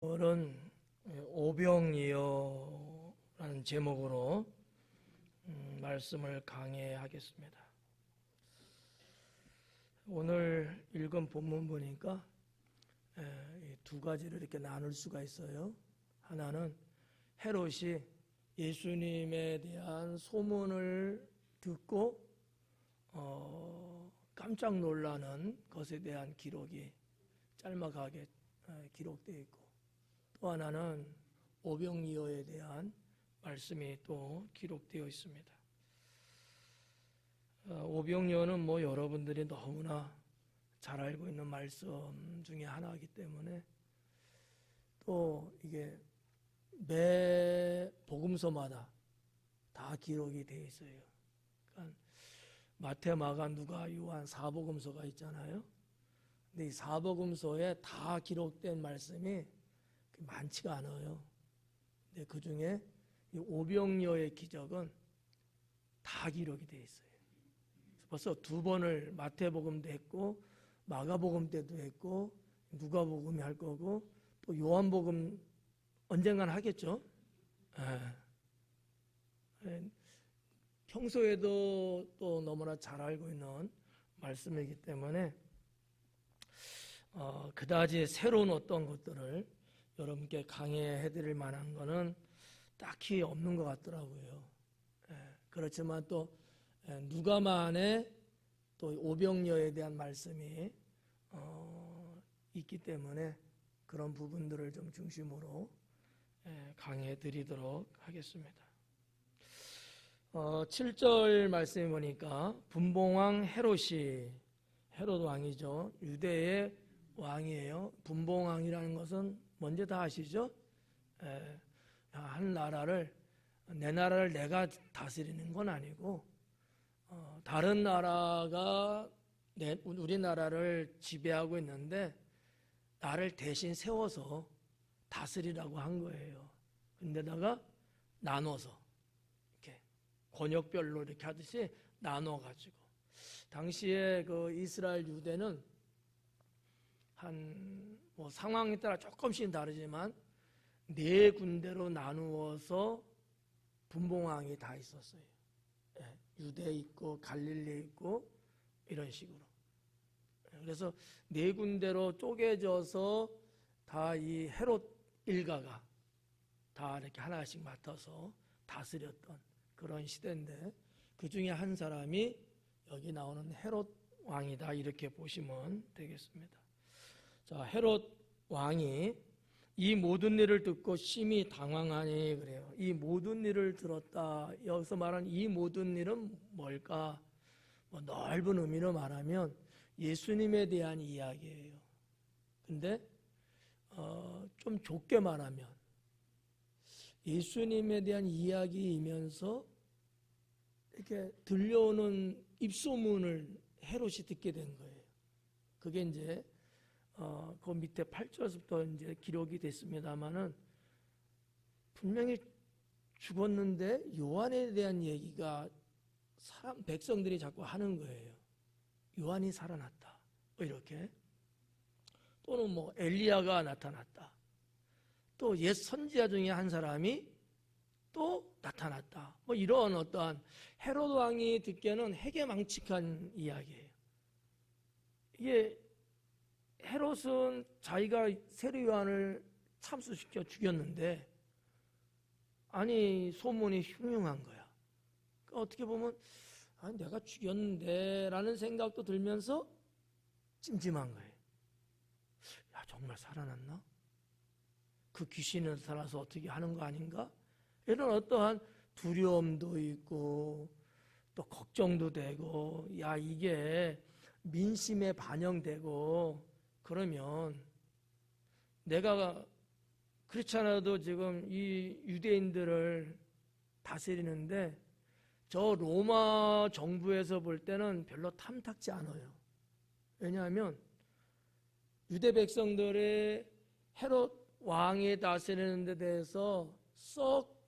오늘은 오병이어라는 제목으로 말씀을 강해하겠습니다. 오늘 읽은 본문 보니까 두 가지를 이렇게 나눌 수가 있어요. 하나는 헤롯이 예수님에 대한 소문을 듣고 깜짝 놀라는 것에 대한 기록이 짤막하게 기록되어 있고, 또 하나는 오병이어에 대한 말씀이 또 기록되어 있습니다. 오병이어는 여러분들이 너무나 잘 알고 있는 말씀 중에 하나이기 때문에, 또 이게 매 복음서마다 다 기록이 되어 있어요. 그러니까 마태, 마가, 누가, 요한 사복음서가 있잖아요. 근데 이 사복음서에 다 기록된 말씀이 많지가 않아요. 근데 그 중에 이 오병이어의 기적은 다 기록이 되어 있어요. 벌써 두 번을 마태복음 때 했고, 마가복음 때도 했고, 누가복음이 할 거고, 또 요한복음 언젠간 하겠죠. 평소에도 또 너무나 잘 알고 있는 말씀이기 때문에 그다지 새로운 어떤 것들을 여러분께 강해해드릴 만한 거는 딱히 없는 것 같더라고요. 그렇지만 또 누가만의 또 오병이어에 대한 말씀이 있기 때문에 그런 부분들을 좀 중심으로 강해드리도록 하겠습니다. 7절 말씀해 보니까 분봉왕 헤롯이, 헤롯 왕이죠. 유대의 왕이에요. 분봉왕이라는 것은 뭔지 다 아시죠? 한 나라를, 내 나라를 내가 다스리는 건 아니고 다른 나라가 우리나라를 지배하고 있는데 나를 대신 세워서 다스리라고 한 거예요. 근데다가 나눠서 이렇게 권역별로 이렇게 하듯이 나눠가지고, 당시에 그 이스라엘 유대는 상황에 따라 조금씩 다르지만 4군데로 나누어서 분봉왕이 다 있었어요. 유대 있고 갈릴리 있고 이런 식으로. 그래서 4군데로 쪼개져서 다 이 헤롯 일가가 다 이렇게 하나씩 맡아서 다스렸던 그런 시대인데, 그 중에 한 사람이 여기 나오는 헤롯 왕이다, 이렇게 보시면 되겠습니다. 자, 헤롯 왕이 이 모든 일을 듣고 심히 당황하니, 그래요. 이 모든 일을 들었다. 여기서 말하는 이 모든 일은 뭘까? 넓은 의미로 말하면 예수님에 대한 이야기예요. 근데 좀 좁게 말하면 예수님에 대한 이야기이면서 이렇게 들려오는 입소문을 헤롯이 듣게 된 거예요. 그게 이제 그 밑에 8절부터 이제 기록이 됐습니다만은, 분명히 죽었는데 요한에 대한 얘기가 백성들이 자꾸 하는 거예요. 요한이 살아났다, 이렇게. 또는 엘리야가 나타났다. 또 옛 선지자 중에 한 사람이 또 나타났다. 이런 어떠한 헤롯 왕이 듣기에는 해괴망측한 이야기예요. 이게 헤롯은 자기가 세례 요한을 참수시켜 죽였는데, 아니 소문이 흉흉한 거야. 그러니까 어떻게 보면 내가 죽였는데 라는 생각도 들면서 찜찜한 거예요. 야, 정말 살아났나? 그 귀신을 살아서 어떻게 하는 거 아닌가? 이런 어떠한 두려움도 있고 또 걱정도 되고, 야, 이게 민심에 반영되고 그러면 내가 그렇지 않아도 지금 이 유대인들을 다스리는데 저 로마 정부에서 볼 때는 별로 탐탁지 않아요. 왜냐하면 유대 백성들의 헤롯 왕이 다스리는 데 대해서 썩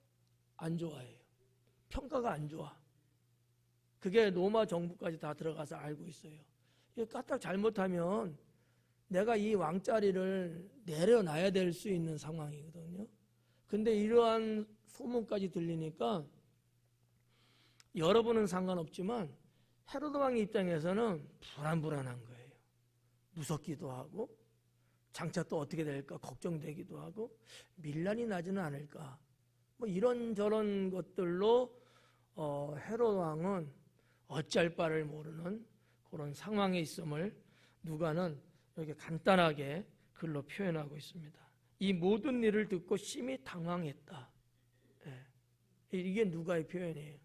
안 좋아해요. 평가가 안 좋아. 그게 로마 정부까지 다 들어가서 알고 있어요. 이게 까딱 잘못하면 내가 이 왕자리를 내려놔야 될 수 있는 상황이거든요. 근데 이러한 소문까지 들리니까 여러분은 상관없지만 헤로드 왕 입장에서는 불안한 거예요. 무섭기도 하고 장차 또 어떻게 될까 걱정되기도 하고 밀란이 나지는 않을까 뭐 이런저런 것들로 헤로드 왕은 어찌할 바를 모르는 그런 상황에 있음을 누가는 이렇게 간단하게 글로 표현하고 있습니다. 이 모든 일을 듣고 심히 당황했다. 이게 누가의 표현이에요.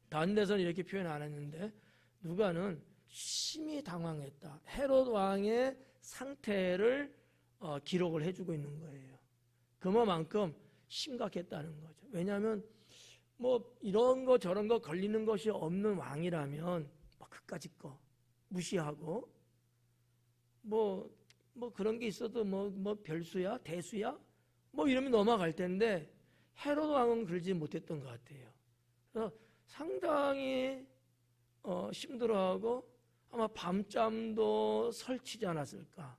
다른 데서는 이렇게 표현 안 했는데 누가는 심히 당황했다. 헤롯 왕의 상태를 기록을 해주고 있는 거예요. 그만큼 심각했다는 거죠. 왜냐하면 뭐 이런 거 저런 거 걸리는 것이 없는 왕이라면 그까짓 거 무시하고 뭐 그런 게 있어도 뭐 별수야 대수야 뭐 이러면 넘어갈 텐데 헤롯 왕은 그러지 못했던 것 같아요. 그래서 상당히 힘들어하고 아마 밤잠도 설치지 않았을까.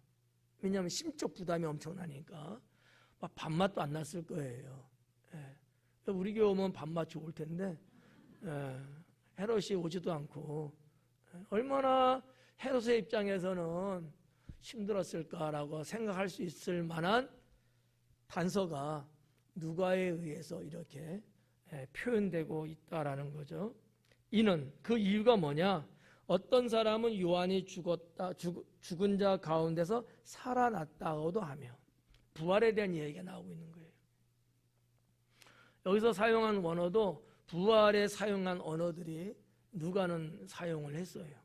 왜냐하면 심적 부담이 엄청나니까 막 밥맛도 안 났을 거예요. 우리 교회 오면 밥맛 좋을 텐데 헤롯이 오지도 않고 얼마나 헤롯의 입장에서는 힘들었을까라고 생각할 수 있을 만한 단서가 누가에 의해서 이렇게 표현되고 있다라는 거죠. 이는 그 이유가 뭐냐? 어떤 사람은 요한이 죽은 자 가운데서 살아났다고도 하며 부활에 대한 이야기가 나오고 있는 거예요. 여기서 사용한 원어도 부활에 사용한 언어들이 누가는 사용을 했어요.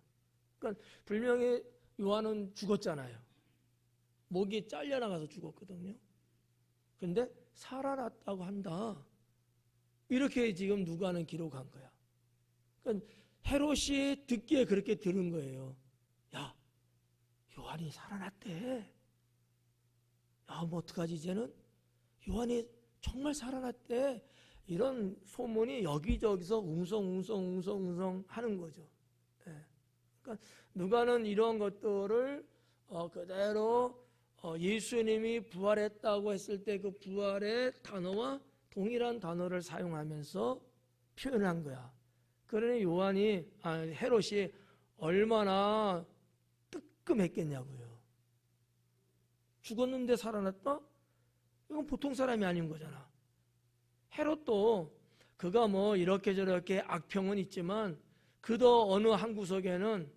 그러니까 분명히 요한은 죽었잖아요. 목이 잘려나가서 죽었거든요. 근데 살아났다고 한다. 이렇게 지금 누가는 기록한 거야. 그러니까 헤롯이 듣기에 그렇게 들은 거예요. 야, 요한이 살아났대. 야, 뭐 어떡하지 이제는? 요한이 정말 살아났대. 이런 소문이 여기저기서 웅성웅성 하는 거죠. 그러니까 누가는 이런 것들을 그대로 예수님이 부활했다고 했을 때 그 부활의 단어와 동일한 단어를 사용하면서 표현한 거야. 그러니 헤롯이 얼마나 뜨끔했겠냐고요. 죽었는데 살아났다? 이건 보통 사람이 아닌 거잖아. 헤롯도 그가 뭐 이렇게 저렇게 악평은 있지만 그도 어느 한 구석에는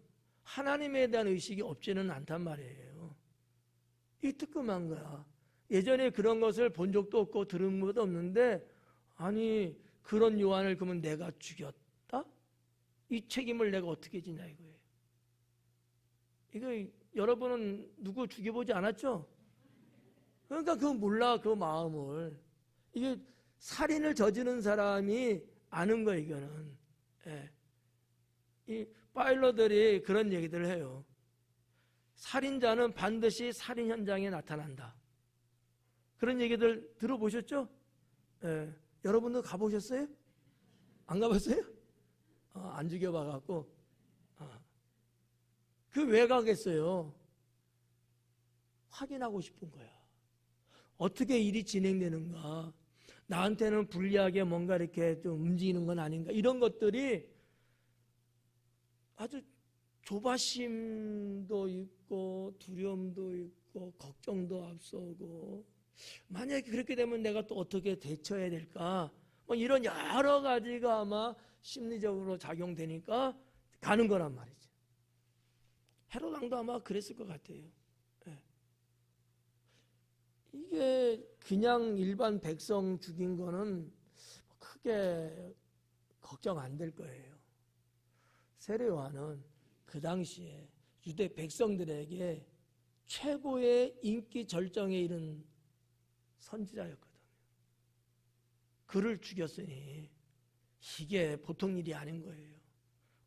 하나님에 대한 의식이 없지는 않단 말이에요. 이 뜨끔한 거야. 예전에 그런 것을 본 적도 없고 들은 것도 없는데 아니 그런 요한을 그러면 내가 죽였다? 이 책임을 내가 어떻게 지냐 이거예요. 이거 여러분은 누구 죽여보지 않았죠? 그러니까 그거 몰라 그 마음을. 이게 살인을 저지른 사람이 아는 거예요 이거는. 이 파일럿들이 그런 얘기들을 해요. 살인자는 반드시 살인 현장에 나타난다. 그런 얘기들 들어보셨죠? 여러분도 가보셨어요? 안 가봤어요? 안 죽여봐갖고. 그 왜 가겠어요? 확인하고 싶은 거야. 어떻게 일이 진행되는가? 나한테는 불리하게 뭔가 이렇게 좀 움직이는 건 아닌가? 이런 것들이 아주 조바심도 있고 두려움도 있고 걱정도 앞서고 만약에 그렇게 되면 내가 또 어떻게 대처해야 될까? 뭐 이런 여러 가지가 아마 심리적으로 작용되니까 가는 거란 말이죠. 헤롯 왕도 아마 그랬을 것 같아요. 이게 그냥 일반 백성 죽인 거는 크게 걱정 안 될 거예요. 세례 요한은 그 당시에 유대 백성들에게 최고의 인기 절정에 이른 선지자였거든요. 그를 죽였으니 이게 보통 일이 아닌 거예요.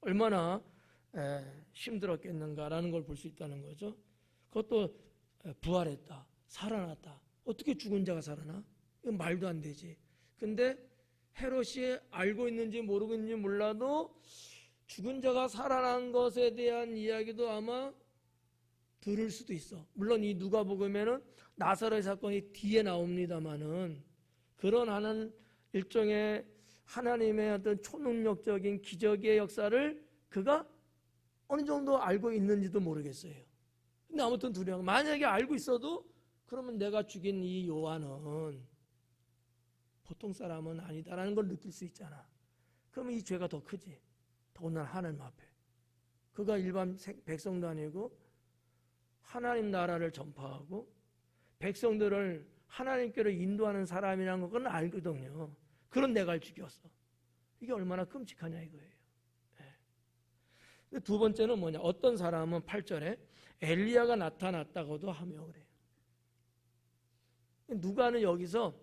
얼마나 힘들었겠는가라는 걸 볼 수 있다는 거죠. 그것도 부활했다. 살아났다. 어떻게 죽은 자가 살아나? 이건 말도 안 되지. 근데 헤롯이 알고 있는지 모르고 있는지 몰라도 죽은 자가 살아난 것에 대한 이야기도 아마 들을 수도 있어. 물론 이 누가복음에는 나사로의 사건이 뒤에 나옵니다만은 그런 하는 일종의 하나님의 어떤 초능력적인 기적의 역사를 그가 어느 정도 알고 있는지도 모르겠어요. 근데 아무튼 두려워. 만약에 알고 있어도 그러면 내가 죽인 이 요한은 보통 사람은 아니다라는 걸 느낄 수 있잖아. 그러면 이 죄가 더 크지. 더군다나 하나님 앞에. 그가 일반 백성도 아니고 하나님 나라를 전파하고 백성들을 하나님께로 인도하는 사람이라는 건 알거든요. 그런 내가 죽였어. 이게 얼마나 끔찍하냐 이거예요. 네. 두 번째는 뭐냐? 어떤 사람은 8절에 엘리야가 나타났다고도 하며 그래요. 누가는 여기서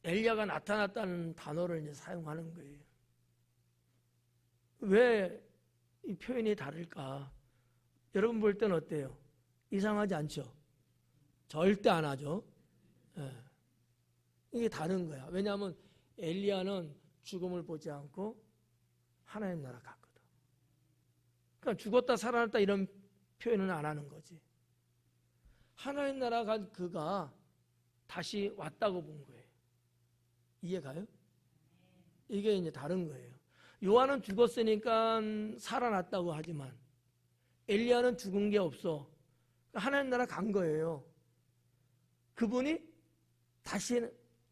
엘리야가 나타났다는 단어를 이제 사용하는 거예요. 왜 이 표현이 다를까? 여러분 볼 때는 어때요? 이상하지 않죠? 절대 안 하죠. 예. 이게 다른 거야. 왜냐하면 엘리야는 죽음을 보지 않고 하나님 나라 갔거든. 그러니까 죽었다 살아났다 이런 표현은 안 하는 거지. 하나님 나라 간 그가 다시 왔다고 본 거예요. 이해가요? 이게 이제 다른 거예요. 요한은 죽었으니까 살아났다고 하지만 엘리야는 죽은 게 없어. 하나님 나라 간 거예요. 그분이 다시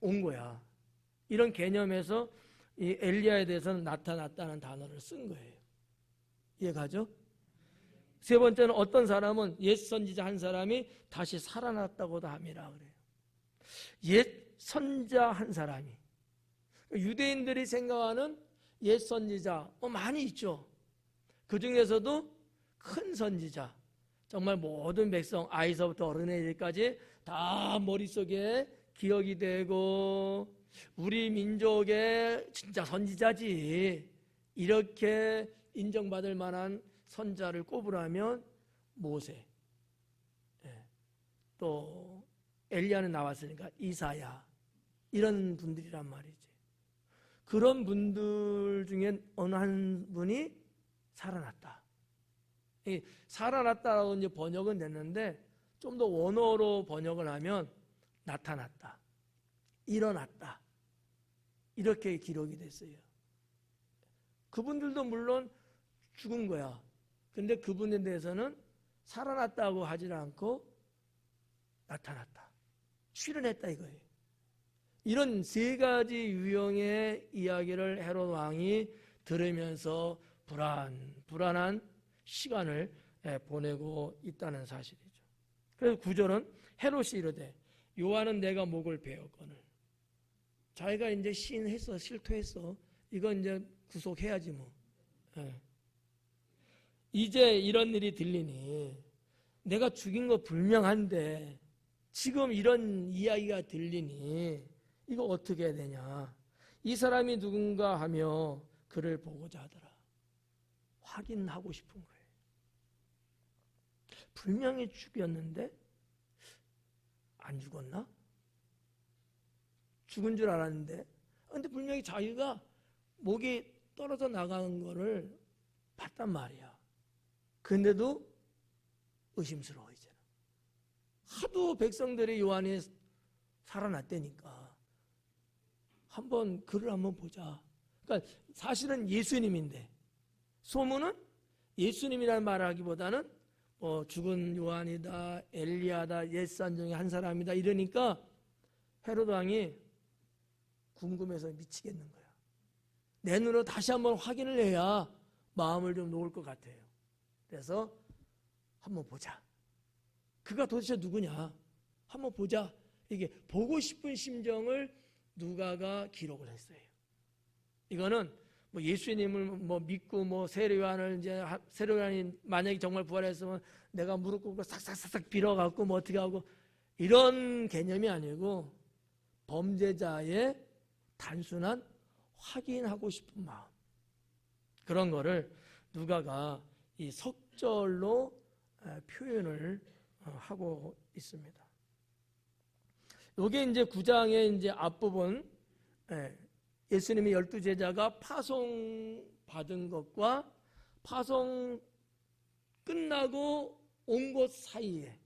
온 거야. 이런 개념에서 이 엘리야에 대해서는 나타났다는 단어를 쓴 거예요. 이해가죠? 세 번째는 어떤 사람은 옛 선지자 한 사람이 다시 살아났다고도 함이라 그래요. 옛 선자 한 사람이. 유대인들이 생각하는 옛 선지자 많이 있죠. 그 중에서도 큰 선지자, 정말 모든 백성 아이서부터 어린애들까지 다 머릿속에 기억이 되고 우리 민족의 진짜 선지자지 이렇게 인정받을 만한 선자를 꼽으라면 모세, 또 엘리야는 나왔으니까 이사야, 이런 분들이란 말이지. 그런 분들 중에 어느 한 분이 살아났다. 살아났다라고 이제 번역은 됐는데 좀 더 원어로 번역을 하면 나타났다, 일어났다, 이렇게 기록이 됐어요. 그분들도 물론 죽은 거야. 근데 그분에 대해서는 살아났다고 하지 않고 나타났다, 출현했다 이거예요. 이런 세 가지 유형의 이야기를 헤롯 왕이 들으면서 불안한 시간을 보내고 있다는 사실이죠. 그래서 9절은 헤롯이 이르되 요한은 내가 목을 베었거늘. 자기가 이제 시인했어, 실토했어. 이건 이제 구속해야지 뭐. 이제 이런 일이 들리니 내가 죽인 거 분명한데 지금 이런 이야기가 들리니 이거 어떻게 해야 되냐. 이 사람이 누군가 하며 그를 보고자 하더라. 확인하고 싶은 거예요. 분명히 죽였는데 안 죽었나? 죽은 줄 알았는데 근데 분명히 자기가 목이 떨어져 나가는 거를 봤단 말이야. 근데도 의심스러워 이제는. 하도 백성들이 요한이 살아났다니까 한번 그를 한번 보자. 그러니까 사실은 예수님인데 소문은 예수님이라는 말을 하기보다는 죽은 요한이다, 엘리야다, 옛산 중에 한 사람이다 이러니까 헤롯 왕이 궁금해서 미치겠는 거야. 내 눈으로 다시 한번 확인을 해야 마음을 좀 놓을 것 같아요. 그래서 한번 보자. 그가 도대체 누구냐? 한번 보자. 이게 보고 싶은 심정을 누가가 기록을 했어요. 이거는 뭐 예수님을 뭐 믿고 뭐 세례요한을 이제 세례요한이 만약에 정말 부활했으면 내가 무릎 꿇고 싹싹싹싹 빌어갖고 뭐 어떻게 하고 이런 개념이 아니고 범죄자의 단순한 확인하고 싶은 마음, 그런 거를 누가가 이 석절로 표현을 하고 있습니다. 이게 이제 9장의 이제 앞부분, 예수님의 12제자가 파송받은 것과 파송 끝나고 온 곳 사이에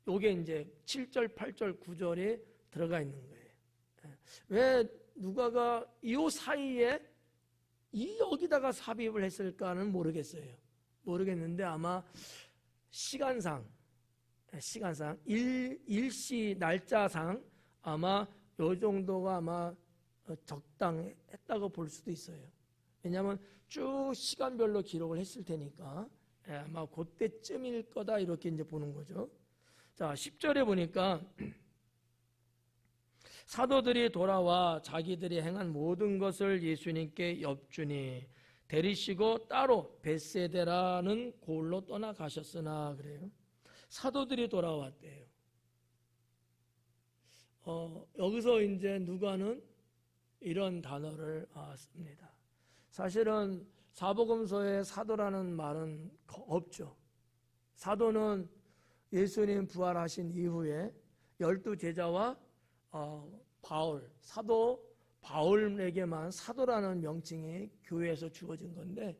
요게 이제 7절, 8절, 9절에 들어가 있는 거예요. 왜 누가가 이 사이에 여기다가 삽입을 했을까는 모르겠어요. 모르겠는데 아마 시간상 일시 날짜상 아마 요 정도가 아마 적당했다고 볼 수도 있어요. 왜냐하면 쭉 시간별로 기록을 했을 테니까 아마 그때쯤일 거다 이렇게 이제 보는 거죠. 자, 10절에 보니까 사도들이 돌아와 자기들이 행한 모든 것을 예수님께 엽주니 데리시고 따로 벳세데라는 고을로 떠나가셨으나 그래요. 사도들이 돌아왔대요. 여기서 이제 누가는 이런 단어를 씁니다. 사실은 사복음서에 사도라는 말은 없죠. 사도는 예수님 부활하신 이후에 12제자와 사도 바울에게만 사도라는 명칭이 교회에서 주어진 건데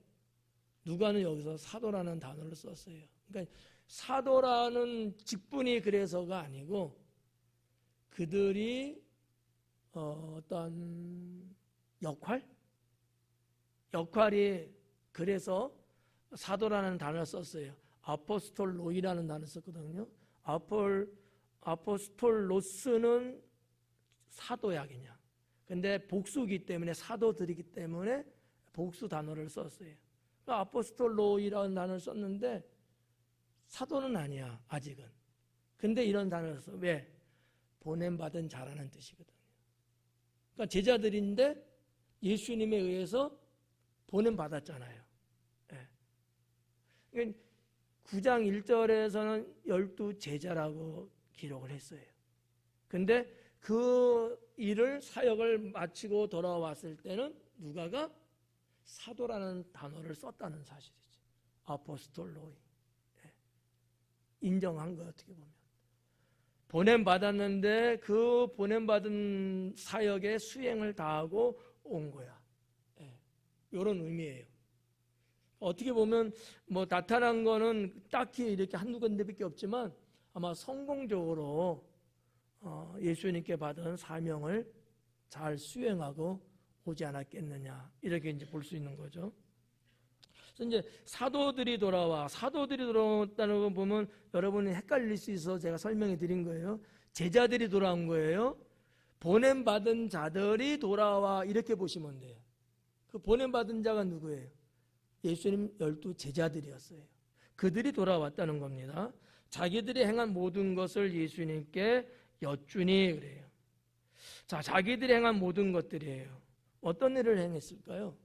누가는 여기서 사도라는 단어를 썼어요. 그러니까 사도라는 직분이 그래서가 아니고 그들이 어떤 역할이 그래서 사도라는 단어를 썼어요. 아포스톨로이라는 단어를 썼거든요. 아포스톨로스는 사도야 그냥. 근데 복수기 때문에 사도들이기 때문에 복수 단어를 썼어요. 그러니까 아포스톨로이라는 단어를 썼는데 사도는 아니야 아직은. 근데 이런 단어를 써. 왜? 보냄받은 자라는 뜻이거든요. 그러니까 제자들인데 예수님에 의해서 보냄받았잖아요. 네. 그러니까 9장 1절에서는 12제자라고 기록을 했어요. 근데 그 일을 사역을 마치고 돌아왔을 때는 누가가 사도라는 단어를 썼다는 사실이죠. 아포스톨로이. 인정한 거 어떻게 보면. 보냄받았는데 그 보냄받은 사역의 수행을 다하고 온 거야. 이런 의미예요. 어떻게 보면 뭐 나타난 거는 딱히 이렇게 한두 군데밖에 없지만 아마 성공적으로 예수님께 받은 사명을 잘 수행하고 오지 않았겠느냐 이렇게 이제 볼 수 있는 거죠. 그래서 이제 사도들이 돌아왔다는 거 보면 여러분이 헷갈릴 수 있어서 제가 설명해 드린 거예요. 제자들이 돌아온 거예요. 보냄받은 자들이 돌아와 이렇게 보시면 돼요. 그 보냄받은 자가 누구예요? 예수님 12제자들이었어요. 그들이 돌아왔다는 겁니다. 자기들이 행한 모든 것을 예수님께 여쭈니 그래요. 자, 자기들이 행한 모든 것들이에요. 어떤 일을 행했을까요?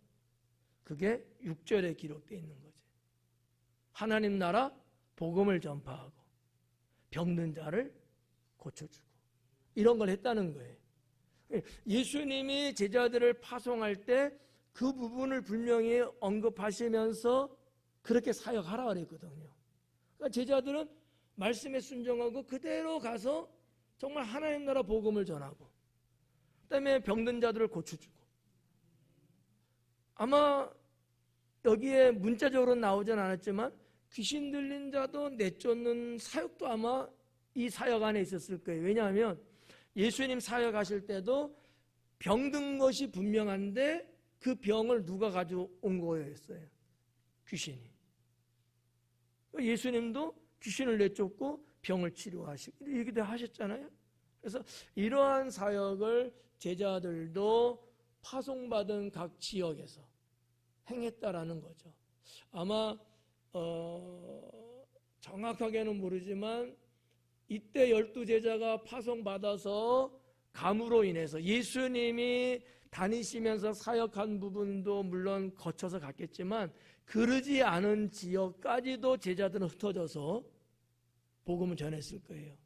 그게 6절에 기록되어 있는 거죠. 하나님 나라 복음을 전파하고 병든 자를 고쳐주고 이런 걸 했다는 거예요. 예수님이 제자들을 파송할 때 그 부분을 분명히 언급하시면서 그렇게 사역하라 그랬거든요. 그러니까 제자들은 말씀에 순종하고 그대로 가서 정말 하나님 나라 복음을 전하고 그다음에 병든 자들을 고쳐주고 아마 여기에 문자적으로는 나오진 않았지만 귀신 들린 자도 내쫓는 사역도 아마 이 사역 안에 있었을 거예요. 왜냐하면 예수님 사역하실 때도 병든 것이 분명한데 그 병을 누가 가져온 거였어요? 귀신이. 예수님도 귀신을 내쫓고 병을 치료하시고 이렇게 하셨잖아요. 그래서 이러한 사역을 제자들도 파송받은 각 지역에서 행했다라는 거죠. 아마 정확하게는 모르지만 이때 12제자가 파송받아서 감으로 인해서 예수님이 다니시면서 사역한 부분도 물론 거쳐서 갔겠지만 그러지 않은 지역까지도 제자들은 흩어져서 복음을 전했을 거예요.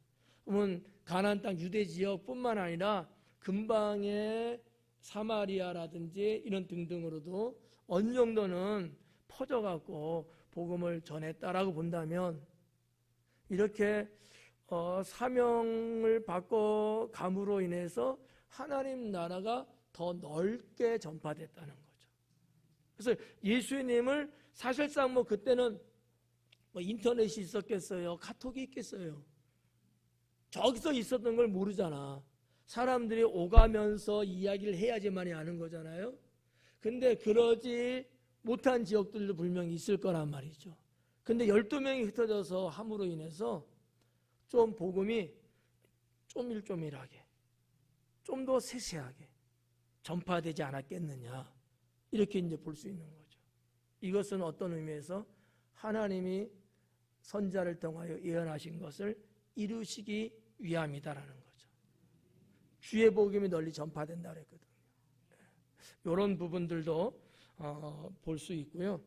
그러면 가나안 땅 유대 지역뿐만 아니라 근방의 사마리아라든지 이런 등등으로도 어느 정도는 퍼져갖고 복음을 전했다라고 본다면 이렇게 사명을 받고 감으로 인해서 하나님 나라가 더 넓게 전파됐다는 거죠. 그래서 예수님을 사실상 뭐 그때는 뭐 인터넷이 있었겠어요? 카톡이 있겠어요? 저기서 있었던 걸 모르잖아. 사람들이 오가면서 이야기를 해야지만이 아는 거잖아요. 근데 그러지 못한 지역들도 분명히 있을 거란 말이죠. 근데 12명이 흩어져서 함으로 인해서 좀 복음이 쪼밀쪼밀하게, 좀 더 세세하게 전파되지 않았겠느냐, 이렇게 이제 볼 수 있는 거죠. 이것은 어떤 의미에서 하나님이 선자를 통하여 예언하신 것을 이루시기 위함이다라는 거죠. 주의 복음이 널리 전파된다 그랬거든요. 이런 부분들도 볼 수 있고요.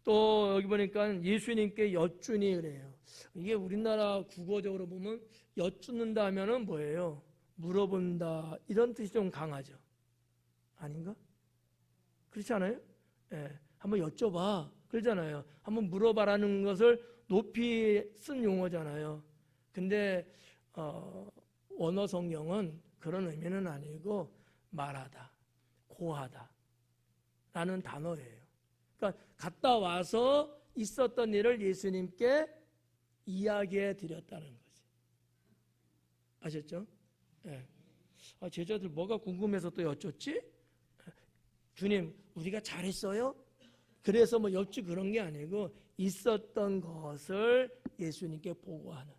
또 여기 보니까 예수님께 여쭈니 그래요. 이게 우리나라 국어적으로 보면 여쭈는다 하면은 뭐예요? 물어본다, 이런 뜻이 좀 강하죠. 아닌가? 그렇지 않아요? 예, 한번 여쭤봐 그러잖아요. 한번 물어봐라는 것을 높이 쓴 용어잖아요. 근데 원어 성경은 그런 의미는 아니고 말하다, 고하다 라는 단어예요. 그러니까 갔다 와서 있었던 일을 예수님께 이야기해 드렸다는 거지. 아셨죠? 예. 제자들 뭐가 궁금해서 또 여쭙지? 주님, 우리가 잘했어요? 그래서 뭐 여쭈 그런 게 아니고 있었던 것을 예수님께 보고하는,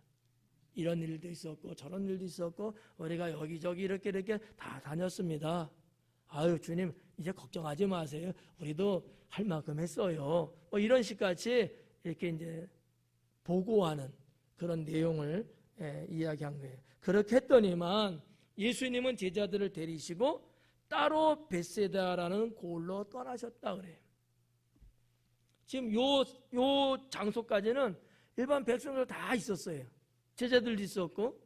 이런 일도 있었고 저런 일도 있었고 우리가 여기저기 이렇게 다 다녔습니다. 아유 주님, 이제 걱정하지 마세요. 우리도 할 만큼 했어요. 뭐 이런 식같이 이렇게 이제 보고하는 그런 내용을 이야기한 거예요. 그렇게 했더니만 예수님은 제자들을 데리시고 따로 벳세다라는 고을로 떠나셨다 그래요. 지금 요 장소까지는 일반 백성들 다 있었어요. 제자들도 있었고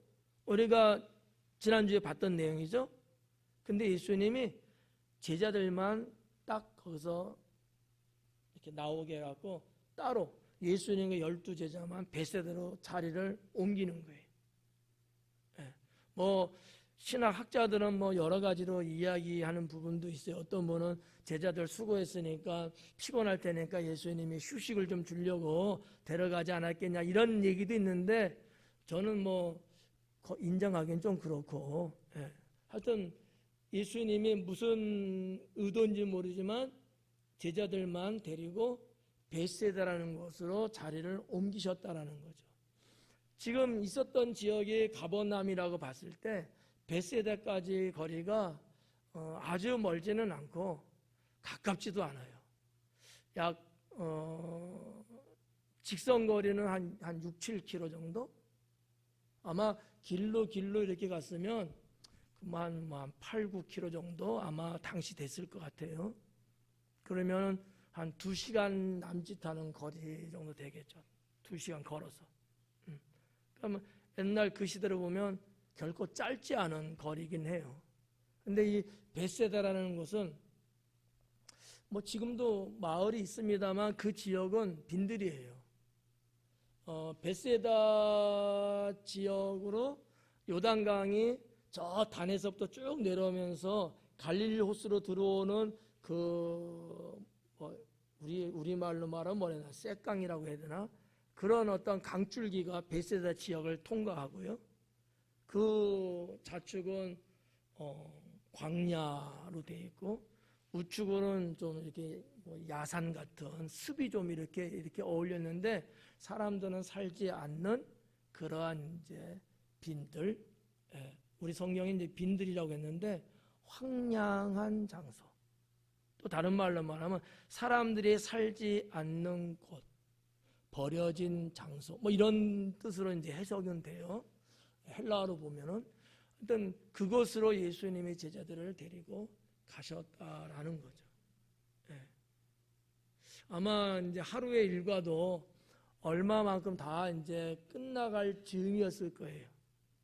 우리가 지난주에 봤던 내용이죠. 근데 예수님이 제자들만 딱 거기서 이렇게 나오게 해갖고 따로 예수님의 12제자만 벳세다로 자리를 옮기는 거예요. 뭐 신학학자들은 뭐 여러 가지로 이야기하는 부분도 있어요. 어떤 분은 제자들 수고했으니까 피곤할 테니까 예수님이 휴식을 좀 주려고 데려가지 않았겠냐, 이런 얘기도 있는데 저는 뭐 인정하기는 좀 그렇고, 하여튼 예수님이 무슨 의도인지 모르지만 제자들만 데리고 벳세다라는 곳으로 자리를 옮기셨다라는 거죠. 지금 있었던 지역이 가버나움이라고 봤을 때 벳세다까지 거리가 아주 멀지는 않고 가깝지도 않아요. 약 직선 거리는 한 6, 7km 정도? 아마 길로 이렇게 갔으면 한 8, 9km 정도 아마 당시 됐을 것 같아요. 그러면 한 2시간 남짓하는 거리 정도 되겠죠. 2시간 걸어서. 그러면 옛날 그 시대로 보면 결코 짧지 않은 거리긴 해요. 근데 이 벳세다라는 곳은 뭐 지금도 마을이 있습니다만 그 지역은 빈들이에요. 벳세다 지역으로 요단강이 저 단에서부터 쭉 내려오면서 갈릴리 호수로 들어오는 우리말로 말하면 뭐래나 쇳강이라고 해야 되나? 그런 어떤 강줄기가 벳세다 지역을 통과하고요. 그 좌측은 광야로 되어 있고 우측으로는 좀 이렇게 야산 같은 습이 좀 이렇게 어울렸는데 사람들은 살지 않는 그러한 이제 빈들, 우리 성경이 이제 빈들이라고 했는데 황량한 장소, 또 다른 말로 말하면 사람들이 살지 않는 곳, 버려진 장소, 뭐 이런 뜻으로 이제 해석은 돼요. 헬라어로 보면은 일단 그곳으로 예수님의 제자들을 데리고 가셨다라는 거죠. 아마 이제 하루의 일과도 얼마만큼 다 이제 끝나갈 즈음이었을 거예요.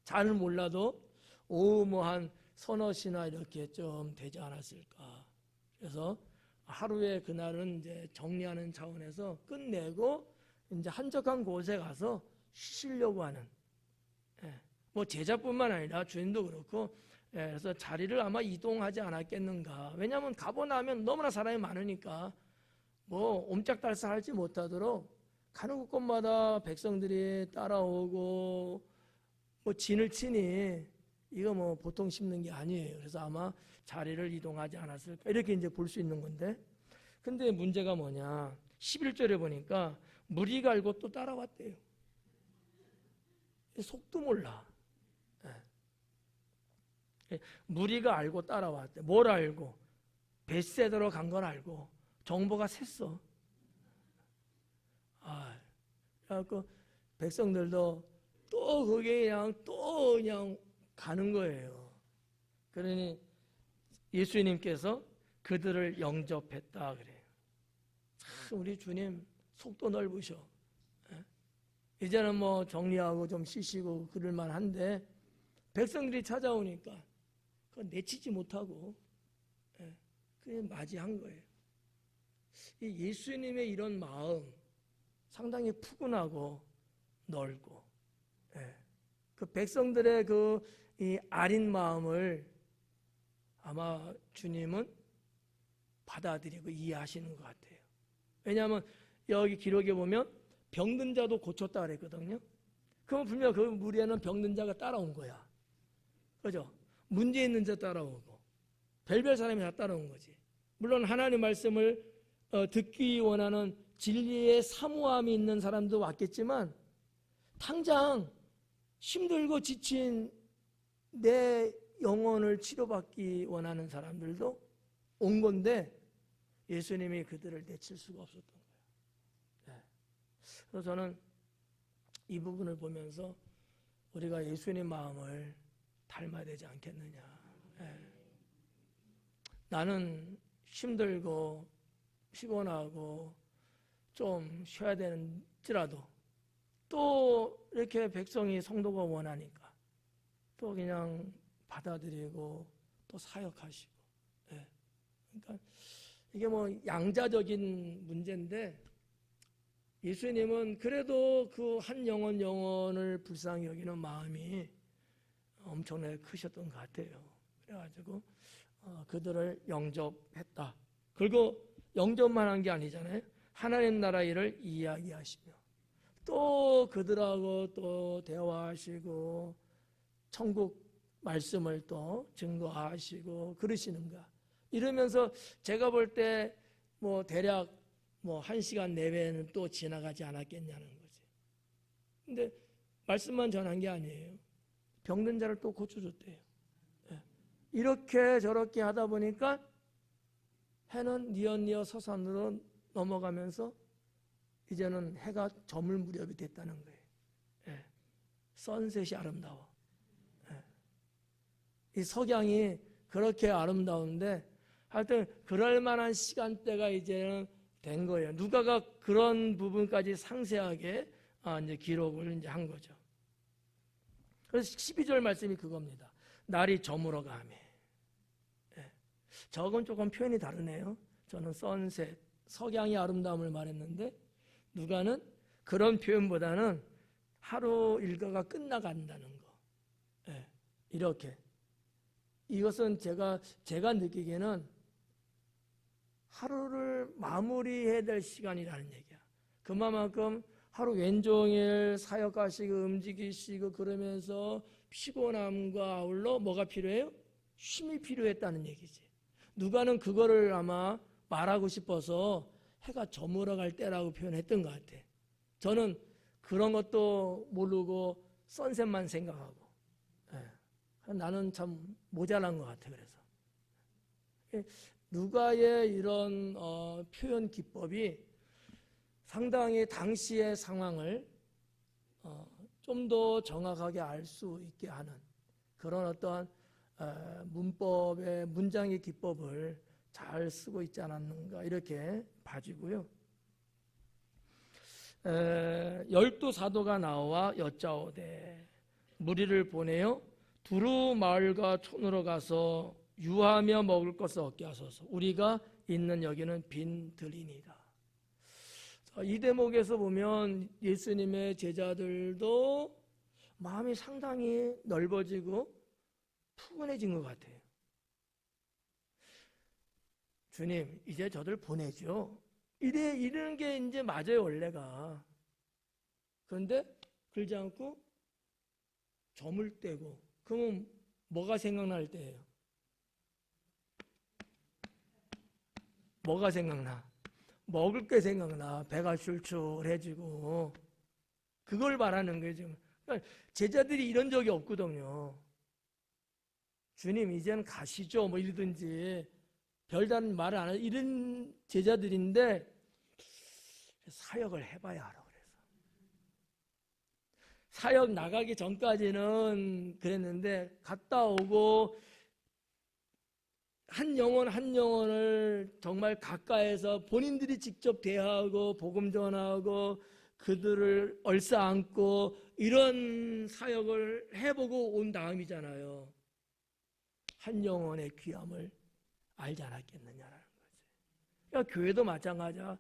잘 몰라도 오후 뭐 한 서너 시나 이렇게 좀 되지 않았을까. 그래서 하루의 그날은 이제 정리하는 차원에서 끝내고 이제 한적한 곳에 가서 쉬려고 하는, 뭐 제자뿐만 아니라 주인도 그렇고, 그래서 자리를 아마 이동하지 않았겠는가. 왜냐하면 가보나 하면 너무나 사람이 많으니까 뭐 옴짝달싹하지 못하도록 가는 곳마다 백성들이 따라오고 뭐 진을 치니 이거 뭐 보통 심는 게 아니에요. 그래서 아마 자리를 이동하지 않았을까 이렇게 이제 볼 수 있는 건데, 근데 문제가 뭐냐, 11절에 보니까 무리가 알고 또 따라왔대요. 속도 몰라. 무리가 알고 따라왔대. 뭘 알고? 벳세다로 간 걸 알고 정보가 샜어. 그래갖고 백성들도 또 거기에 그냥 가는 거예요. 그러니 예수님께서 그들을 영접했다 그래요. 참 우리 주님 속도 넓으셔. 이제는 뭐 정리하고 좀 쉬시고 그럴만 한데 백성들이 찾아오니까 그거 내치지 못하고 그냥 맞이한 거예요. 이 예수님의 이런 마음 상당히 푸근하고 넓고, 그 백성들의 이 아린 마음을 아마 주님은 받아들이고 이해하시는 것 같아요. 왜냐하면 여기 기록에 보면 병든 자도 고쳤다 그랬거든요. 그럼 분명 그 무리에는 병든 자가 따라온 거야. 그죠? 문제 있는 자 따라오고 별별 사람이 다 따라온 거지. 물론 하나님 말씀을 듣기 원하는 진리의 사모함이 있는 사람도 왔겠지만 당장 힘들고 지친 내 영혼을 치료받기 원하는 사람들도 온 건데 예수님이 그들을 내칠 수가 없었던 거예요. 그래서 저는 이 부분을 보면서 우리가 예수님 마음을 닮아야 되지 않겠느냐. 나는 힘들고 피곤하고 좀 쉬어야 되는지라도 또 이렇게 백성이 성도가 원하니까 또 그냥 받아들이고 또 사역하시고. 그러니까 이게 뭐 양자적인 문제인데 예수님은 그래도 그 한 영혼을 불쌍히 여기는 마음이 엄청나게 크셨던 것 같아요. 그래가지고 그들을 영접했다. 그리고 영접만 한 게 아니잖아요. 하나님 나라 일을 이야기하시며 또 그들하고 또 대화하시고 천국 말씀을 또 증거하시고 그러시는가. 이러면서 제가 볼 때 뭐 대략 뭐 1시간 내외에는 또 지나가지 않았겠냐는 거지. 근데 말씀만 전한 게 아니에요. 병든 자를 또 고쳐줬대요. 이렇게 저렇게 하다 보니까 해는 뉘엿뉘엿 서산으로 넘어가면서 이제는 해가 저물 무렵이 됐다는 거예요. 선셋이 아름다워. 이 석양이 그렇게 아름다운데 하여튼 그럴 만한 시간대가 이제는 된 거예요. 누가가 그런 부분까지 상세하게 이제 기록을 이제 한 거죠. 그래서 12절 말씀이 그겁니다. 날이 저물어 가매. 저건 조금 표현이 다르네요. 저는 선셋, 석양의 아름다움을 말했는데 누가는 그런 표현보다는 하루 일과가 끝나간다는 거. 이렇게. 이것은 제가 느끼기에는 하루를 마무리해야 될 시간이라는 얘기야. 그만큼 하루 왼종일 사역하시고 움직이시고 그러면서 피곤함과 아울러 뭐가 필요해요? 쉼이 필요했다는 얘기지. 누가는 그거를 아마 말하고 싶어서 해가 저물어갈 때라고 표현했던 것 같아. 저는 그런 것도 모르고 선셋만 생각하고 나는 참 모자란 것 같아. 그래서 누가의 이런 표현 기법이 상당히 당시의 상황을 좀 더 정확하게 알 수 있게 하는 그런 어떠한 문법의 문장의 기법을 잘 쓰고 있지 않았는가 이렇게 봐지고요. 12 사도가 나와 여짜오되 무리를 보내어 두루 마을과 촌으로 가서 유하며 먹을 것을 얻게 하소서. 우리가 있는 여기는 빈들이니라. 이 대목에서 보면 예수님의 제자들도 마음이 상당히 넓어지고 푸근해진 것 같아요. 주님, 이제 저들 보내죠. 이러는 게 이제 맞아요, 원래가. 그런데 그러지 않고 점을 떼고, 그러면 뭐가 생각날 때예요? 뭐가 생각나? 먹을 게 생각나. 배가 출출해지고. 그걸 말하는 거예요, 지금. 그러니까 제자들이 이런 적이 없거든요. 주님, 이제는 가시죠. 뭐 이러든지. 별다른 말을 안 하고 이런 제자들인데, 사역을 해봐야 알아. 그래서. 사역 나가기 전까지는 그랬는데, 갔다 오고, 한 영혼 한 영혼을 정말 가까이서 본인들이 직접 대하고 복음 전하고 그들을 얼싸안고 이런 사역을 해보고 온 다음이잖아요. 한 영혼의 귀함을 알지 않았겠느냐라는 거지. 그러니까 교회도 마찬가지야.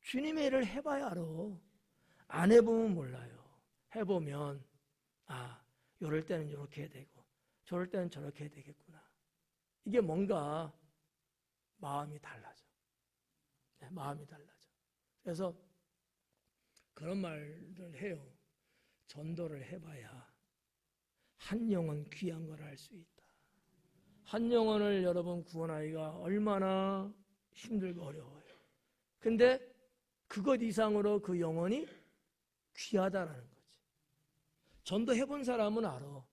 주님의 일을 해봐야 알아. 안 해보면 몰라요. 해보면 이럴 때는 이렇게 해야 되고 저럴 때는 저렇게 해야 되겠구나. 이게 뭔가 마음이 달라져. 네, 마음이 달라져. 그래서 그런 말을 해요. 전도를 해봐야 한 영혼 귀한 걸 알 수 있다. 한 영혼을 여러분 구원하기가 얼마나 힘들고 어려워요. 근데 그것 이상으로 그 영혼이 귀하다라는 거지. 전도해본 사람은 알아.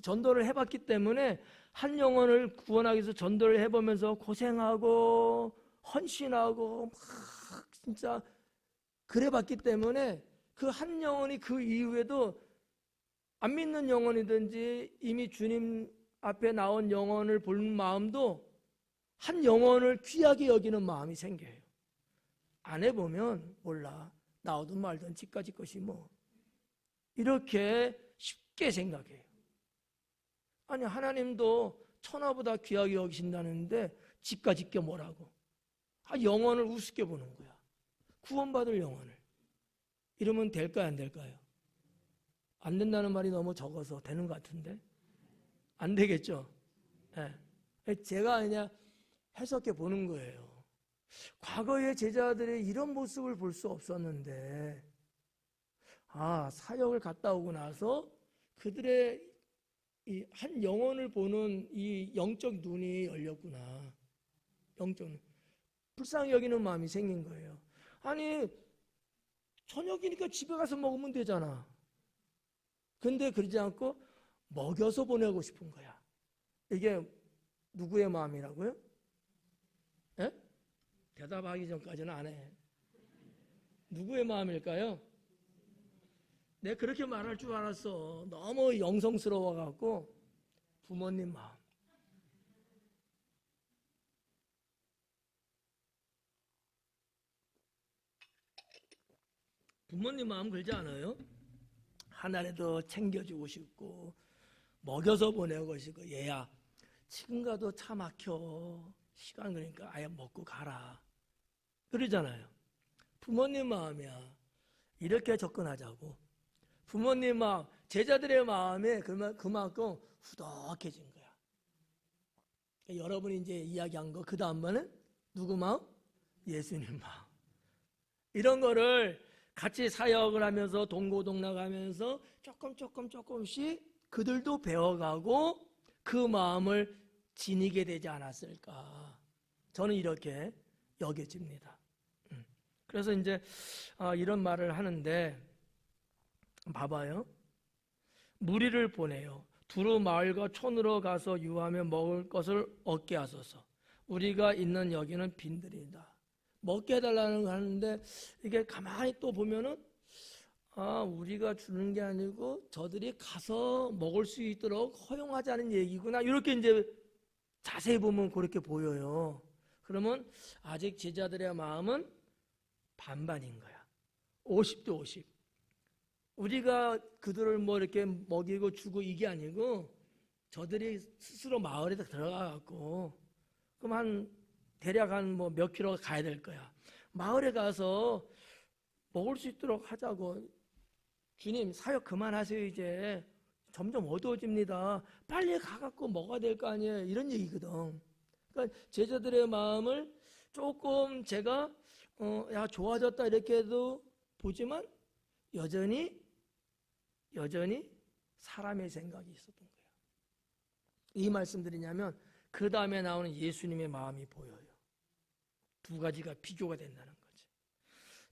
전도를 해봤기 때문에 한 영혼을 구원하기 위해서 전도를 해보면서 고생하고 헌신하고 막 진짜 그래봤기 때문에 그 한 영혼이 그 이후에도 안 믿는 영혼이든지 이미 주님 앞에 나온 영혼을 볼 마음도 한 영혼을 귀하게 여기는 마음이 생겨요. 안 해보면 몰라. 나오든 말든 집까지 것이 뭐 이렇게 쉽게 생각해요. 아니 하나님도 천하보다 귀하게 여기신다는데 집가 짓게 뭐라고. 영혼을 우습게 보는 거야. 구원받을 영혼을. 이러면 될까요 안 될까요? 안 된다는 말이 너무 적어서 되는 것 같은데 안 되겠죠? 네. 제가 그냥 해석해 보는 거예요. 과거의 제자들의 이런 모습을 볼 수 없었는데 사역을 갔다 오고 나서 그들의 이 한 영혼을 보는 이 영적 눈이 열렸구나. 영적 눈. 불쌍히 여기는 마음이 생긴 거예요. 아니 저녁이니까 집에 가서 먹으면 되잖아. 근데 그러지 않고 먹여서 보내고 싶은 거야. 이게 누구의 마음이라고요? 에? 대답하기 전까지는 안 해. 누구의 마음일까요? 내가 그렇게 말할 줄 알았어. 너무 영성스러워갖고 부모님 마음. 부모님 마음 그러지 않아요? 하나라도 챙겨주고 싶고 먹여서 보내고 싶고 얘야 지금 가도 차 막혀. 시간 그러니까 아예 먹고 가라. 그러잖아요. 부모님 마음이야. 이렇게 접근하자고. 부모님 마음, 제자들의 마음에 그만큼 후덕해진 거야. 여러분이 이제 이야기한 거, 그 다음번은 누구 마음? 예수님 마음. 이런 거를 같이 사역을 하면서 동고동락하면서 조금씩 그들도 배워가고 그 마음을 지니게 되지 않았을까. 저는 이렇게 여겨집니다. 그래서 이제 이런 말을 하는데 봐봐요. 무리를 보내요. 두루 마을과 촌으로 가서 유하며 먹을 것을 얻게 하소서. 우리가 있는 여기는 빈들이다. 먹게 해달라는 거 하는데 이게 가만히 또 보면은 우리가 주는 게 아니고 저들이 가서 먹을 수 있도록 허용하자는 얘기구나. 이렇게 이제 자세히 보면 그렇게 보여요. 그러면 아직 제자들의 마음은 반반인 거야. 50대 50. 우리가 그들을 뭐 이렇게 먹이고 주고 이게 아니고 저들이 스스로 마을에 들어가 갖고 그럼 대략 한 뭐 몇 킬로 가야 될 거야. 마을에 가서 먹을 수 있도록 하자고. 주님 사역 그만하세요. 이제 점점 어두워집니다. 빨리 가갖고 먹어야 될 거 아니에요. 이런 얘기거든. 그러니까 제자들의 마음을 조금 제가 야 좋아졌다 이렇게 해도 보지만 여전히 사람의 생각이 있었던 거예요. 이 말씀드리냐면 그 다음에 나오는 예수님의 마음이 보여요. 두 가지가 비교가 된다는 거지.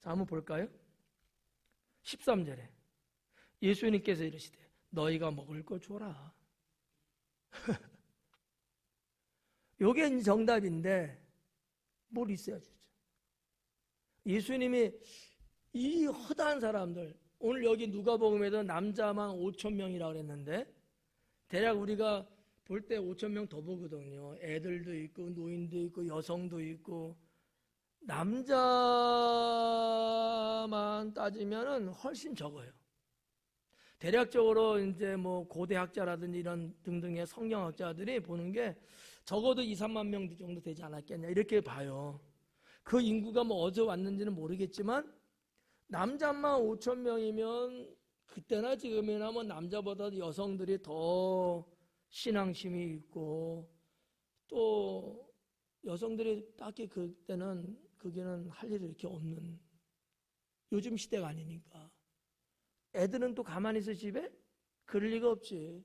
자, 한번 볼까요? 13절에 예수님께서 이르시되 너희가 먹을 거 줘라. 요게 정답인데 뭘 있어야 주죠. 예수님이 이 허다한 사람들, 오늘 여기 누가복음에도 남자만 5,000명이라고 그랬는데 대략 우리가 볼 때 5,000명 더 보거든요. 애들도 있고 노인도 있고 여성도 있고. 남자만 따지면은 훨씬 적어요. 대략적으로 이제 뭐 고대학자라든지 이런 등등의 성경학자들이 보는 게 적어도 2, 3만 명 정도 되지 않았겠냐 이렇게 봐요. 그 인구가 뭐 어디서 왔는지는 모르겠지만 남자만 5,000명이면 그때나 지금이나 뭐 남자보다 여성들이 더 신앙심이 있고 또 여성들이 딱히 그때는 그게는 할 일이 이렇게 없는 요즘 시대가 아니니까. 애들은 또 가만히 있어 집에? 그럴 리가 없지.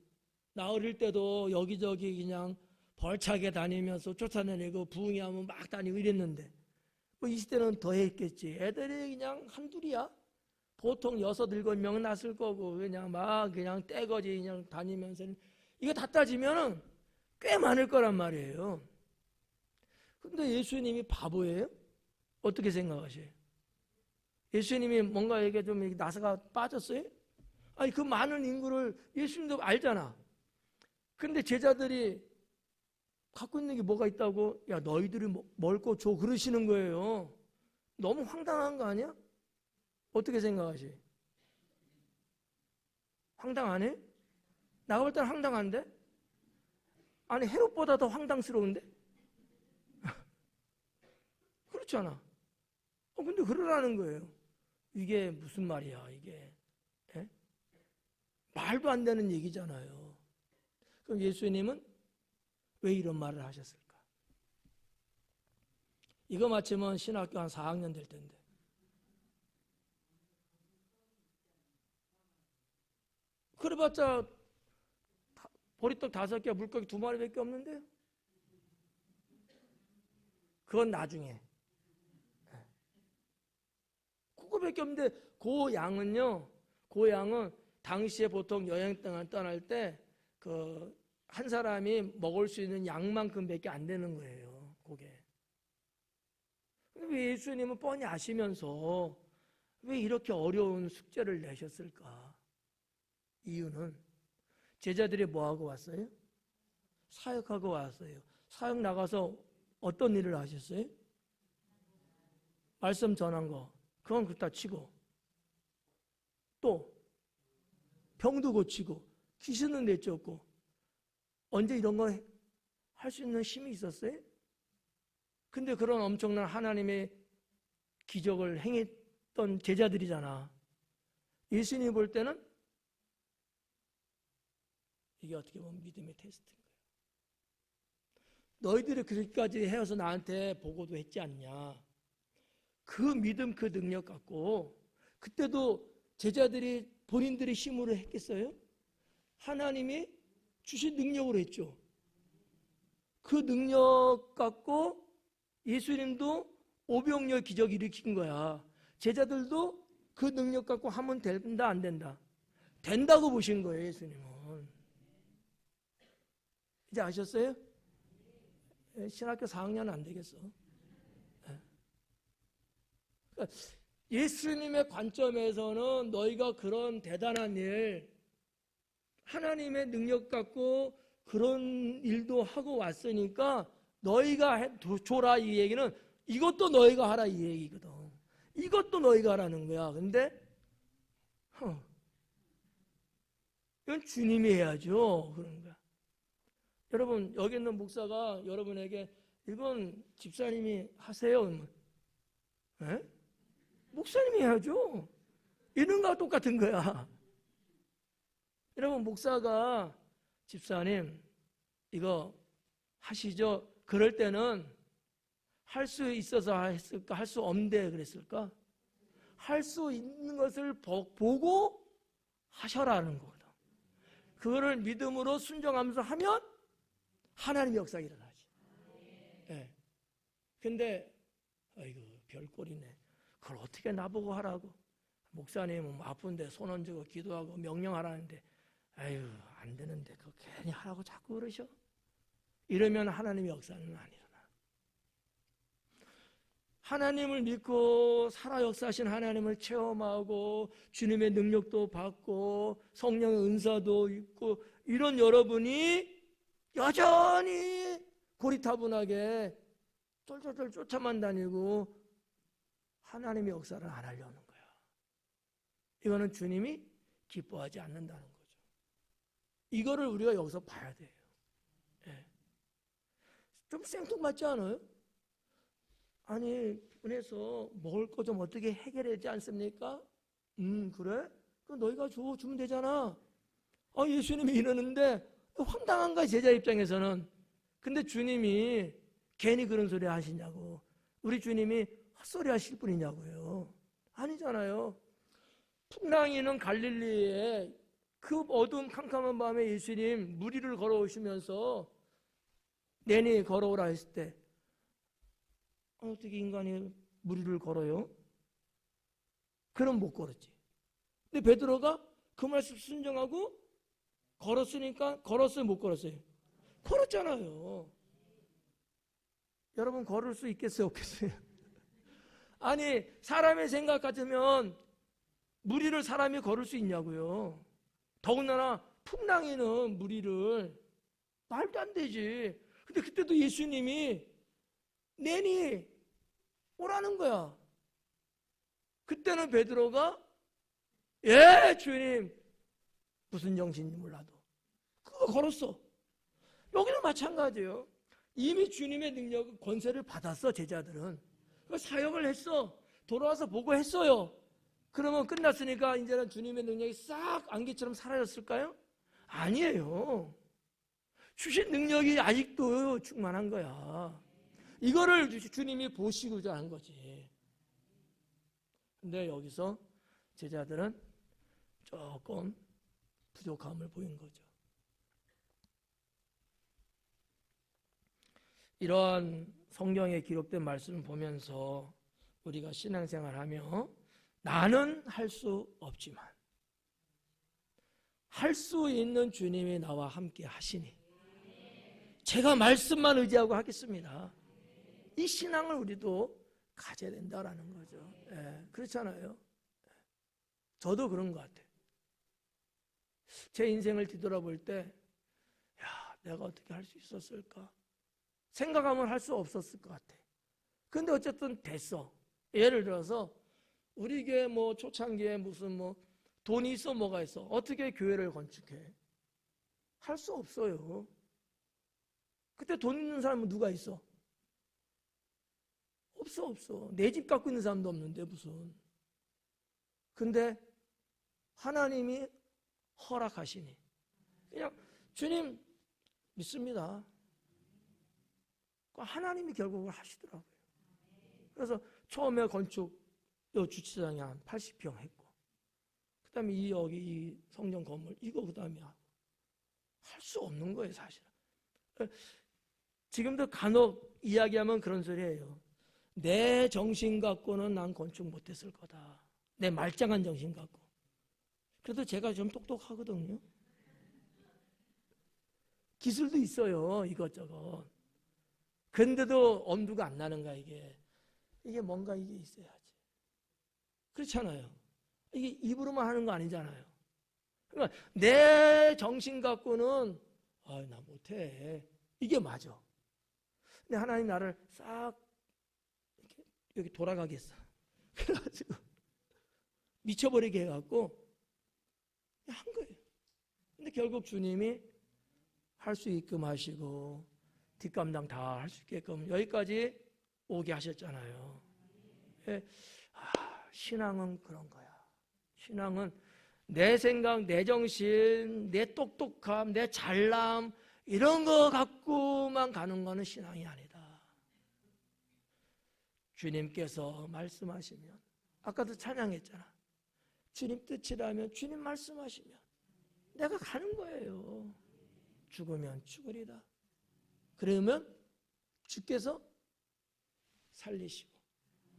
나 어릴 때도 여기저기 그냥 벌차게 다니면서 쫓아내고 부흥회하면 막 다니고 이랬는데 뭐 이 시대는 더 했겠지. 애들이 그냥 한둘이야. 보통 6, 7명은 났을 거고 그냥 막 그냥 떼거지 그냥 다니면서 이거 다 따지면은 꽤 많을 거란 말이에요. 근데 예수님이 바보예요? 어떻게 생각하세요? 예수님이 뭔가에게 좀 나사가 빠졌어요? 아니 그 많은 인구를 예수님도 알잖아. 근데 제자들이 갖고 있는 게 뭐가 있다고? 야 너희들이 먹을 거 줘 그러시는 거예요. 너무 황당한 거 아니야? 어떻게 생각하세요? 황당하네? 나가 볼 때는 황당한데? 아니 헤롯보다 더 황당스러운데? 그렇잖아. 근데 그러라는 거예요. 이게 무슨 말이야 이게. 에? 말도 안 되는 얘기잖아요. 그럼 예수님은 왜 이런 말을 하셨을까? 이거 마치면 신학교 한 4학년 될 텐데. 그래봤자 보리떡 5개, 물고기 2마리밖에 없는데요. 그건 나중에. 그거밖에 없는데 그 양은요. 그 양은 당시에 보통 여행 떠날 때 그 한 사람이 먹을 수 있는 양만큼밖에 안 되는 거예요. 그게. 왜 예수님은 뻔히 아시면서 왜 이렇게 어려운 숙제를 내셨을까? 이유는 제자들이 뭐하고 왔어요? 사역하고 왔어요. 사역 나가서 어떤 일을 하셨어요? 말씀 전한 거. 그건 그렇다 치고 또 병도 고치고 귀신은 내쫓고 언제 이런 거 할 수 있는 힘이 있었어요? 근데 그런 엄청난 하나님의 기적을 행했던 제자들이잖아. 예수님이 볼 때는 이게 어떻게 보면 믿음의 테스트인 거예요. 너희들이 그렇게까지 해서 나한테 보고도 했지 않냐. 그 믿음, 그 능력 갖고 그때도 제자들이 본인들의 힘으로 했겠어요? 하나님이 주신 능력으로 했죠. 그 능력 갖고 예수님도 오병이어 기적 일으킨 거야. 제자들도 그 능력 갖고 하면 된다 안 된다? 된다고 보신 거예요. 예수님은. 이제 아셨어요? 신학교 4학년 안 되겠어. 그러니까 예수님의 관점에서는 너희가 그런 대단한 일, 하나님의 능력 갖고 그런 일도 하고 왔으니까 너희가 줘라 이 얘기는 이것도 너희가 하라 이 얘기거든. 이것도 너희가 하라는 거야. 근데 이건 주님이 해야죠. 그런 거야. 여러분 여기 있는 목사가 여러분에게 이건 집사님이 하세요. 에? 목사님이 해야죠. 이런 거와 똑같은 거야. 여러분 목사가 집사님 이거 하시죠. 그럴 때는 할 수 있어서 했을까? 할 수 없는데 그랬을까? 할 수 있는 것을 보고 하셔라는 거거든. 그거를 믿음으로 순종하면서 하면 하나님의 역사가 일어나지. 예. 근데 아이고 별꼴이네. 그걸 어떻게 나보고 하라고. 목사님은 아픈데 손 얹고 기도하고 명령하라는데 아유 안 되는데 그거 괜히 하라고 자꾸 그러셔. 이러면 하나님의 역사는 안 일어나. 하나님을 믿고 살아 역사하신 하나님을 체험하고 주님의 능력도 받고 성령의 은사도 있고 이런 여러분이 여전히 고리타분하게 쫄쫄쫄 쫓아만 다니고 하나님의 역사를 안 하려는 거야. 이거는 주님이 기뻐하지 않는다는 거죠. 이거를 우리가 여기서 봐야 돼요. 예. 좀 생뚱맞지 않아요? 아니 은혜서 먹을 거 좀 어떻게 해결하지 않습니까? 그래? 그럼 너희가 주면 되잖아. 예수님이 이러는데 황당한가 제자 입장에서는. 근데 주님이 괜히 그런 소리 하시냐고. 우리 주님이 헛소리 하실 분이냐고요. 아니잖아요. 풍랑이는 갈릴리에 그 어두운 캄캄한 밤에 예수님 무리를 걸어오시면서 내니 걸어오라 했을 때 어떻게 인간이 무리를 걸어요? 그럼 못 걸었지. 근데 베드로가 그 말씀 순종하고 걸었으니까 걸었어요, 못 걸었어요? 걸었잖아요. 여러분 걸을 수 있겠어요, 없겠어요? 아니 사람의 생각 같으면 무리를 사람이 걸을 수 있냐고요. 더군다나 풍랑이는 무리를 말도 안 되지. 근데 그때도 예수님이 내니 오라는 거야. 그때는 베드로가 예 주님 무슨 정신인지 몰라도 그거 걸었어. 여기는 마찬가지예요. 이미 주님의 능력 권세를 받았어. 제자들은 사역을 했어. 돌아와서 보고 했어요. 그러면 끝났으니까 이제는 주님의 능력이 싹 안개처럼 사라졌을까요? 아니에요. 주신 능력이 아직도 충만한 거야. 이거를 주님이 보시고자 한 거지. 근데 여기서 제자들은 조금 부족함을 보인 거죠. 이러한 성경에 기록된 말씀을 보면서 우리가 신앙생활하며 나는 할 수 없지만 할 수 있는 주님이 나와 함께 하시니 제가 말씀만 의지하고 하겠습니다. 이 신앙을 우리도 가져야 된다라는 거죠. 예, 그렇잖아요. 저도 그런 것 같아요. 제 인생을 뒤돌아볼 때 내가 어떻게 할 수 있었을까? 생각하면 할 수 없었을 것 같아. 근데 어쨌든 됐어. 예를 들어서 우리 교회 초창기에 무슨 돈이 있어 뭐가 있어. 어떻게 교회를 건축해? 할 수 없어요. 그때 돈 있는 사람은 누가 있어? 없어. 내 집 갖고 있는 사람도 없는데 무슨. 근데 하나님이 허락하시니 그냥 주님 믿습니다. 하나님이 결국을 하시더라고요. 그래서 처음에 건축 주차장이 한 80평 했고 그 다음에 여기 이 성전 건물 이거 그 다음에 하고 할 수 없는 거예요 사실은. 지금도 간혹 이야기하면 그런 소리예요. 내 정신 갖고는 난 건축 못했을 거다. 내 말짱한 정신 갖고. 그래도 제가 좀 똑똑하거든요. 기술도 있어요 이것저것. 근데도 엄두가 안 나는 거야 이게. 이게 뭔가 이게 있어야지. 그렇잖아요. 이게 입으로만 하는 거 아니잖아요. 그러니까 내 정신 갖고는 나 못해. 이게 맞아. 근데 하나님 나를 싹 이렇게 여기 돌아가게 했어. 그래가지고 미쳐버리게 해갖고 한 거예요. 근데 결국 주님이 할 수 있게끔 하시고 뒷감당 다 할 수 있게끔 여기까지 오게 하셨잖아요. 신앙은 그런 거야. 신앙은 내 생각, 내 정신, 내 똑똑함, 내 잘남 이런 거 갖고만 가는 거는 신앙이 아니다. 주님께서 말씀하시면 아까도 찬양했잖아. 주님 뜻이라면, 주님 말씀하시면 내가 가는 거예요. 죽으면 죽으리라. 그러면 주께서 살리시고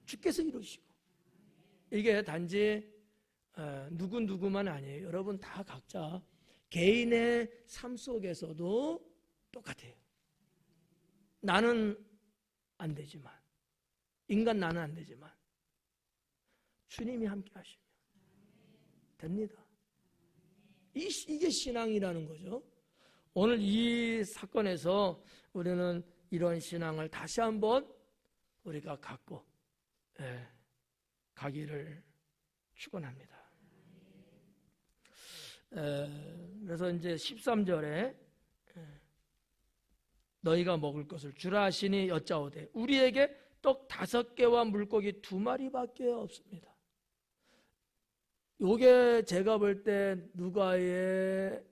주께서 이루시고. 이게 단지 누구만 아니에요. 여러분 다 각자 개인의 삶 속에서도 똑같아요. 나는 안 되지만, 인간 나는 안 되지만 주님이 함께 하시면 됩니다. 이게 신앙이라는 거죠. 오늘 이 사건에서 우리는 이런 신앙을 다시 한번 우리가 갖고 가기를 축원합니다. 그래서 이제 13절에 너희가 먹을 것을 주라 하시니 여짜오되 우리에게 떡 5개와 물고기 2마리밖에 없습니다. 요게 제가 볼 때 누가의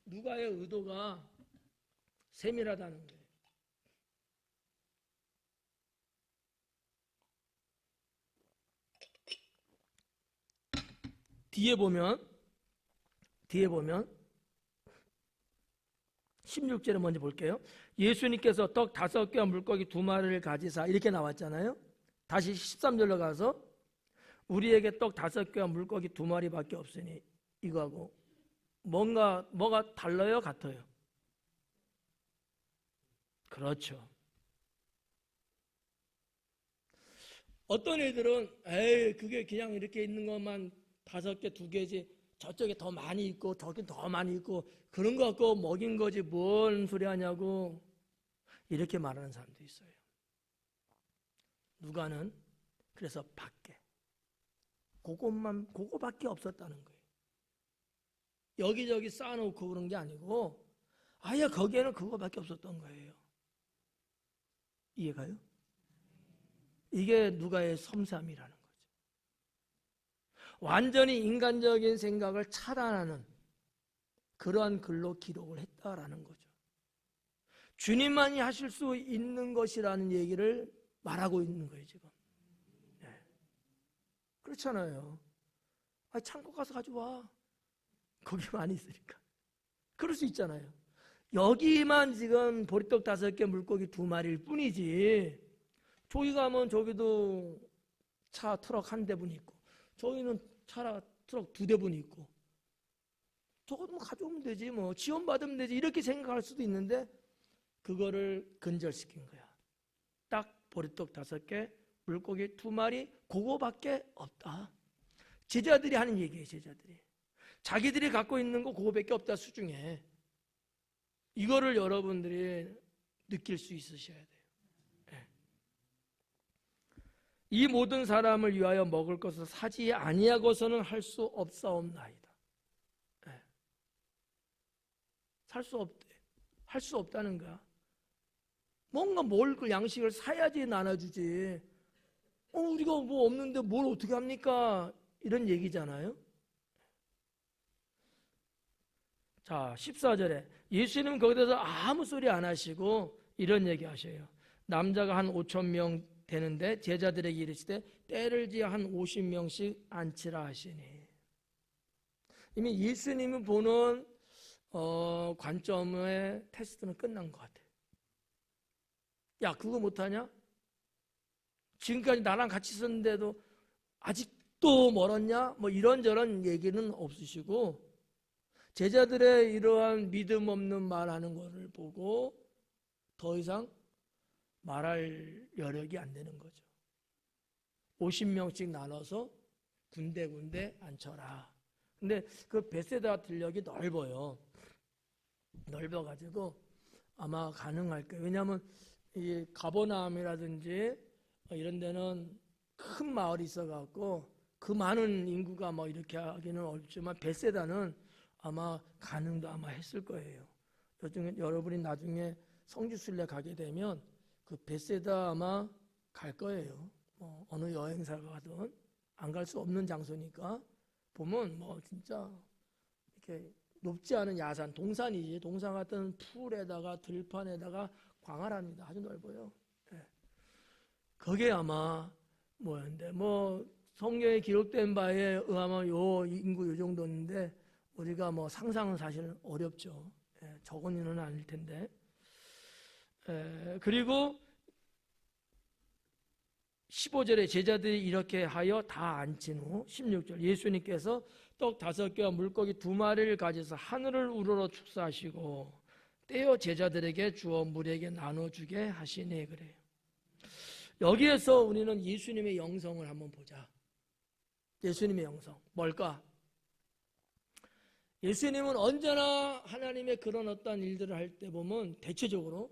의도가 세밀하다는 거예요. 뒤에 보면 16절에 먼저 볼게요. 예수님께서 떡 5개와 물고기 2마리를 가지사 이렇게 나왔잖아요. 다시 13절로 가서 우리에게 떡 5개와 물고기 2마리밖에 없으니 이거하고 뭐가 달라요? 같아요? 그렇죠. 어떤 애들은 그게 그냥 이렇게 있는 것만 5개, 2개지 저쪽에 더 많이 있고 저기 더 많이 있고 그런 거 갖고 먹인 거지 뭔 소리 하냐고 이렇게 말하는 사람도 있어요. 누가는 그래서 밖에 그거밖에 없었다는 거예요. 여기저기 쌓아놓고 그런 게 아니고 아예 거기에는 그거밖에 없었던 거예요. 이해가요? 이게 누가의 섬세함이라는 거죠. 완전히 인간적인 생각을 차단하는 그러한 글로 기록을 했다라는 거죠. 주님만이 하실 수 있는 것이라는 얘기를 말하고 있는 거예요, 지금. 네. 그렇잖아요. 창고 가서 가져와. 거기 많이 있으니까. 그럴 수 있잖아요. 여기만 지금 보리떡 5개, 물고기 2마리일 뿐이지. 저기 가면 저기도 차, 트럭 1대분 있고, 저기는 트럭 2대분 있고, 저것도 가져오면 되지, 지원받으면 되지, 이렇게 생각할 수도 있는데, 그거를 근절시킨 거야. 딱 보리떡 5개, 물고기 2마리, 그거밖에 없다. 제자들이 하는 얘기예요, 제자들이. 자기들이 갖고 있는 거 그거밖에 없다, 수중에. 이거를 여러분들이 느낄 수 있으셔야 돼요. 네. 이 모든 사람을 위하여 먹을 것을 사지 아니하고서는 할 수 없사옵나이다. 네. 살 수 없대. 할 수 없다는 거야. 뭔가 그 양식을 사야지 나눠주지. 우리가 뭐 없는데 뭘 어떻게 합니까? 이런 얘기잖아요. 자, 14절에 예수님은 거기서 아무 소리 안 하시고 이런 얘기 하셔요. 남자가 한 5,000명 되는데 제자들에게 이르시되 때를 지어 한 50명씩 앉히라 하시니. 이미 예수님이 보는 관점의 테스트는 끝난 것 같아요. 야, 그거 못하냐? 지금까지 나랑 같이 있었는데도 아직도 멀었냐? 이런저런 얘기는 없으시고 제자들의 이러한 믿음 없는 말하는 것을 보고 더 이상 말할 여력이 안 되는 거죠. 50명씩 나눠서 군데군데 앉혀라. 근데 그 베세다 들녘이 넓어요. 넓어가지고 아마 가능할 거예요. 왜냐하면 이 가버나움이라든지 이런 데는 큰 마을이 있어갖고 그 많은 인구가 이렇게 하기는 어렵지만 베세다는 아마 가능도 아마 했을 거예요. 여러분이 나중에 성지순례 가게 되면 그 베세다 아마 갈 거예요. 어느 여행사가 가든 안 갈 수 없는 장소니까 보면 진짜 이렇게 높지 않은 야산, 동산이지. 동산 같은 풀에다가 들판에다가 광활합니다. 아주 넓어요. 네. 그게 아마 뭐였는데 성경에 기록된 바에 의하면 요 인구 요 정도인데 우리가 상상은 사실 어렵죠. 적은 인은 아닐 텐데. 그리고 15절에 제자들이 이렇게 하여 다 앉힌 후 16절 예수님께서 떡 5개와 물고기 2마리를 가져서 하늘을 우러러 축사하시고 떼어 제자들에게 주어 무리에게 나눠주게 하시니 그래요. 여기에서 우리는 예수님의 영성을 한번 보자. 예수님의 영성 뭘까? 예수님은 언제나 하나님의 그런 어떤 일들을 할 때 보면 대체적으로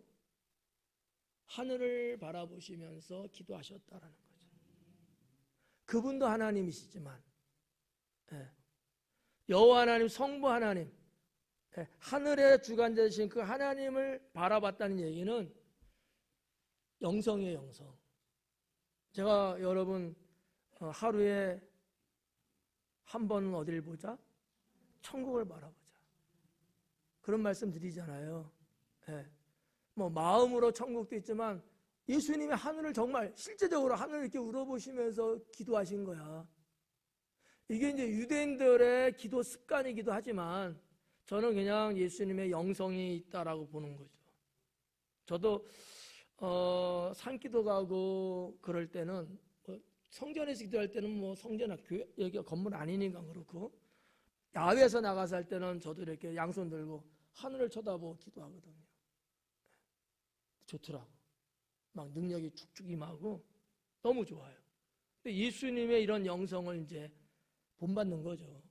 하늘을 바라보시면서 기도하셨다라는 거죠. 그분도 하나님이시지만 여호와 하나님, 성부 하나님, 하늘의 주관자이신 그 하나님을 바라봤다는 얘기는 영성이에요, 영성. 제가 여러분 하루에 한 번은 어디를 보자? 천국을 바라보자. 그런 말씀 드리잖아요. 마음으로 천국도 있지만 예수님이 하늘을 정말 실제적으로 하늘을 이렇게 우러보시면서 기도하신 거야. 이게 이제 유대인들의 기도 습관이기도 하지만 저는 그냥 예수님의 영성이 있다라고 보는 거죠. 저도 산기도 가고 그럴 때는 성전에서 기도할 때는 성전 교회 여기가 건물 아니니까 그렇고 야외에서 나가서 할 때는 저도 이렇게 양손 들고 하늘을 쳐다보고 기도하거든요. 좋더라고. 막 능력이 축축 임하고 너무 좋아요. 근데 예수님의 이런 영성을 이제 본받는 거죠.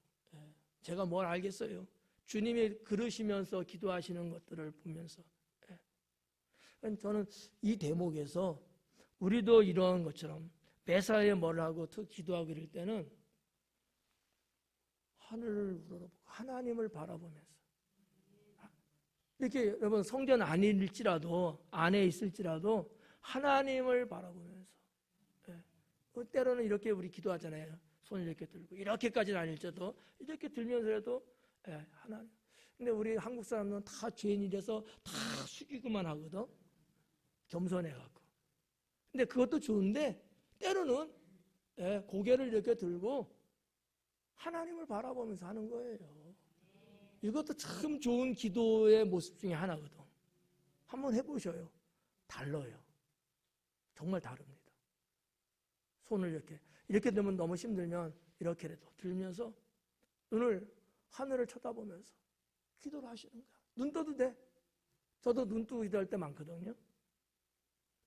제가 뭘 알겠어요. 주님이 그러시면서 기도하시는 것들을 보면서 저는 이 대목에서 우리도 이런 것처럼 매사에 뭘 하고 기도하고 이럴 때는 하늘을 우러러보고 하나님을 바라보면서 이렇게 여러분 성전 아닐지라도 안에 있을지라도 하나님을 바라보면서 때로는 이렇게 우리 기도하잖아요. 손을 이렇게 들고 이렇게까지는 아닐지라도 이렇게 들면서라도 하나님. 근데 우리 한국 사람은 다 죄인이라서 다 숙이고만 하거든. 겸손해갖고. 근데 그것도 좋은데 때로는 고개를 이렇게 들고 하나님을 바라보면서 하는 거예요. 이것도 참 좋은 기도의 모습 중에 하나거든. 한번 해보셔요. 달라요. 정말 다릅니다. 손을 이렇게 들면 너무 힘들면 이렇게라도 들면서 눈을 하늘을 쳐다보면서 기도를 하시는 거야. 눈 떠도 돼. 저도 눈 뜨고 기도할 때 많거든요.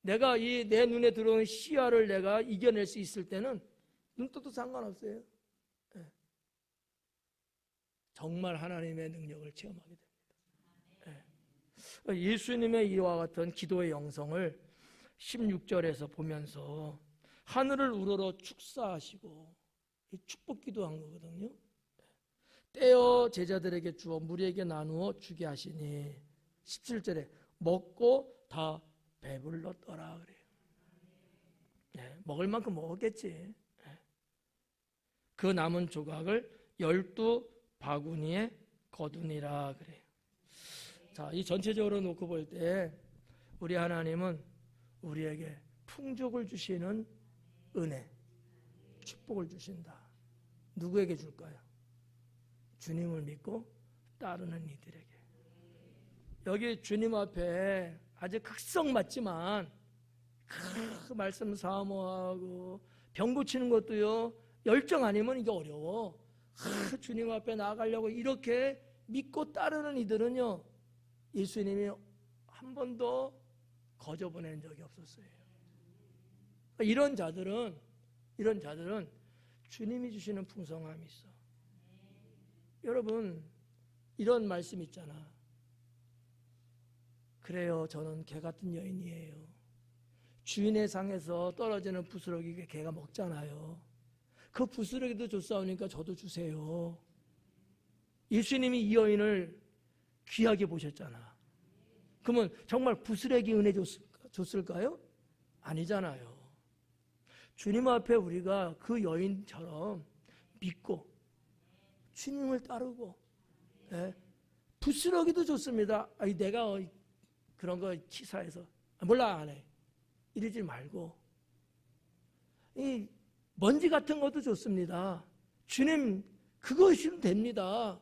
내가 내 눈에 들어오는 시야를 내가 이겨낼 수 있을 때는 눈 떠도 상관없어요. 정말 하나님의 능력을 체험하게 됩니다. 예수님의 이와 같은 기도의 영성을 16절에서 보면서 하늘을 우러러 축사하시고 축복 기도한 거거든요. 떼어 제자들에게 주어 무리에게 나누어 주게 하시니 17절에 먹고 다 배불렀더라 그래요. 먹을 만큼 먹었겠지. 그 남은 조각을 12바구니에 거두니라 그래요. 자, 이 전체적으로 놓고 볼 때 우리 하나님은 우리에게 풍족을 주시는 은혜, 축복을 주신다. 누구에게 줄까요? 주님을 믿고 따르는 이들에게. 여기 주님 앞에 아주 극성 맞지만 그 말씀 사모하고 병 고치는 것도요 열정 아니면 이게 어려워. 주님 앞에 나아가려고 이렇게 믿고 따르는 이들은요 예수님이 한 번도 거저 보낸 적이 없었어요. 이런 자들은 주님이 주시는 풍성함이 있어. 여러분 이런 말씀 있잖아. 그래요, 저는 개 같은 여인이에요. 주인의 상에서 떨어지는 부스러기 개가 먹잖아요. 그 부스러기도 줬사오니까 저도 주세요. 예수님이 이 여인을 귀하게 보셨잖아. 그러면 정말 부스러기 은혜 줬을까요? 아니잖아요. 주님 앞에 우리가 그 여인처럼 믿고 주님을 따르고 부스러기도 좋습니다. 내가 그런 거 치사해서 몰라 안 해. 이러지 말고 이 먼지 같은 것도 좋습니다. 주님, 그것이면 됩니다.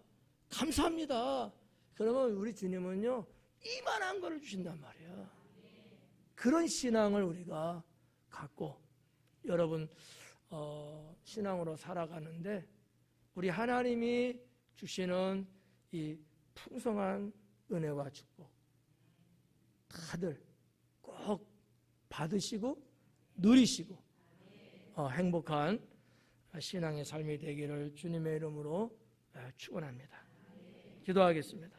감사합니다. 그러면 우리 주님은요, 이만한 거를 주신단 말이에요. 그런 신앙을 우리가 갖고 여러분 신앙으로 살아가는데 우리 하나님이 주시는 이 풍성한 은혜와 축복 다들 꼭 받으시고 누리시고 행복한 신앙의 삶이 되기를 주님의 이름으로 축원합니다. 기도하겠습니다.